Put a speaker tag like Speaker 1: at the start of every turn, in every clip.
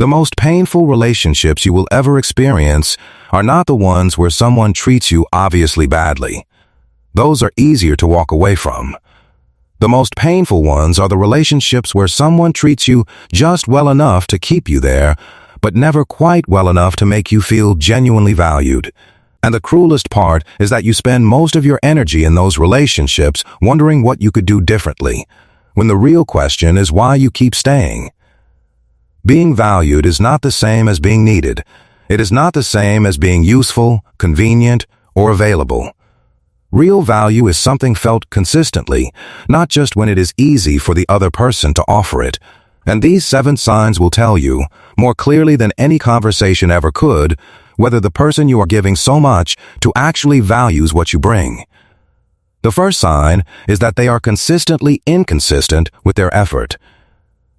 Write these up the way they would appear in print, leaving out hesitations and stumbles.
Speaker 1: The most painful relationships you will ever experience are not the ones where someone treats you obviously badly. Those are easier to walk away from. The most painful ones are the relationships where someone treats you just well enough to keep you there, but never quite well enough to make you feel genuinely valued. And the cruelest part is that you spend most of your energy in those relationships wondering what you could do differently, when the real question is why you keep staying. Being valued is not the same as being needed. It is not the same as being useful, convenient, or available. Real value is something felt consistently, not just when it is easy for the other person to offer it. And these 7 signs will tell you, more clearly than any conversation ever could, whether the person you are giving so much to actually values what you bring. The first sign is that they are consistently inconsistent with their effort.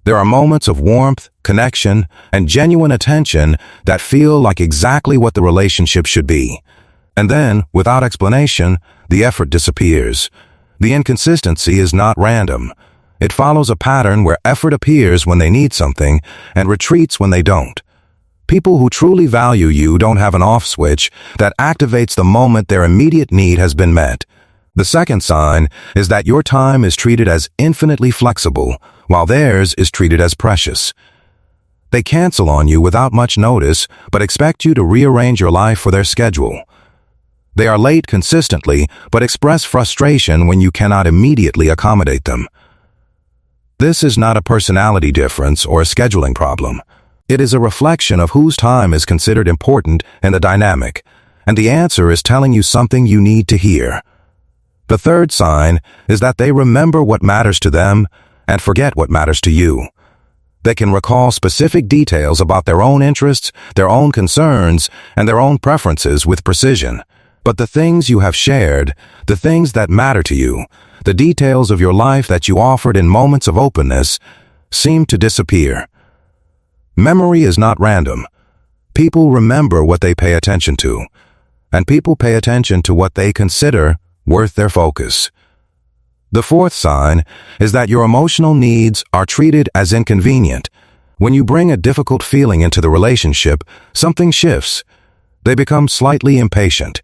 Speaker 1: There are moments of warmth, connection, and genuine attention that feel like exactly what the relationship should be. And then, without explanation, the effort disappears. The inconsistency is not random. It follows a pattern where effort appears when they need something and retreats when they don't. People who truly value you don't have an off switch that activates the moment their immediate need has been met. The second sign is that your time is treated as infinitely flexible, while theirs is treated as precious. They cancel on you without much notice, but expect you to rearrange your life for their schedule. They are late consistently, but express frustration when you cannot immediately accommodate them. This is not a personality difference or a scheduling problem. It is a reflection of whose time is considered important in the dynamic, and the answer is telling you something you need to hear. The third sign is that they remember what matters to them and forget what matters to you. They can recall specific details about their own interests, their own concerns, and their own preferences with precision. But the things you have shared, the things that matter to you, the details of your life that you offered in moments of openness, seem to disappear. Memory is not random. People remember what they pay attention to, and people pay attention to what they consider worth their focus. The fourth sign is that your emotional needs are treated as inconvenient. When you bring a difficult feeling into the relationship, something shifts. They become slightly impatient.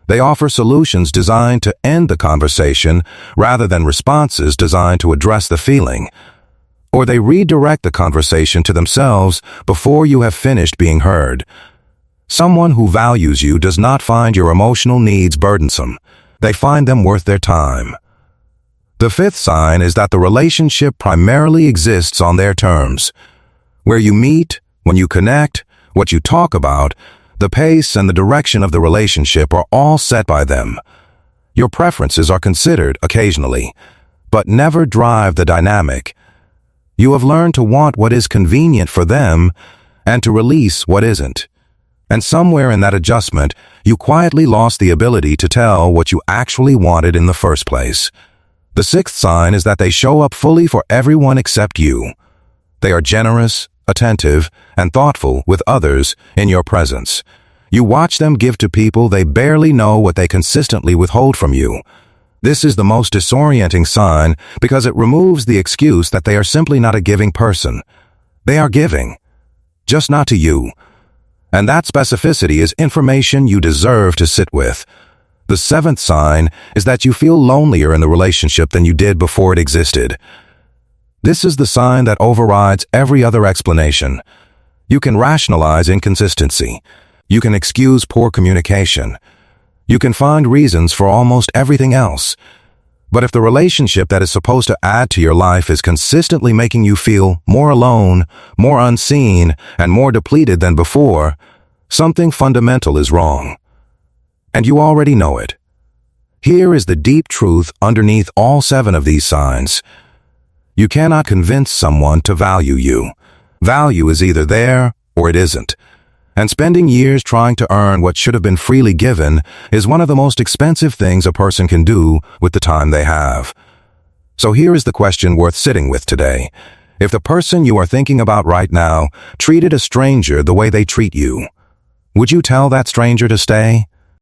Speaker 1: They offer solutions designed to end the conversation rather than responses designed to address the feeling. Or they redirect the conversation to themselves before you have finished being heard. Someone who values you does not find your emotional needs burdensome. They find them worth their time. The fifth sign is that the relationship primarily exists on their terms. Where you meet, when you connect, what you talk about, the pace and the direction of the relationship are all set by them. Your preferences are considered occasionally, but never drive the dynamic. You have learned to want what is convenient for them and to release what isn't. And somewhere in that adjustment, you quietly lost the ability to tell what you actually wanted in the first place. The sixth sign is that they show up fully for everyone except you. They are generous, attentive, and thoughtful with others in your presence. You watch them give to people they barely know what they consistently withhold from you. This is the most disorienting sign because it removes the excuse that they are simply not a giving person. They are giving, just not to you. And that specificity is information you deserve to sit with. The seventh sign is that you feel lonelier in the relationship than you did before it existed. This is the sign that overrides every other explanation. You can rationalize inconsistency. You can excuse poor communication. You can find reasons for almost everything else. But if the relationship that is supposed to add to your life is consistently making you feel more alone, more unseen, and more depleted than before, something fundamental is wrong. And you already know it. Here is the deep truth underneath all 7 of these signs. You cannot convince someone to value you. Value is either there or it isn't. And spending years trying to earn what should have been freely given is one of the most expensive things a person can do with the time they have. So here is the question worth sitting with today. If the person you are thinking about right now treated a stranger the way they treat you, would you tell that stranger to stay?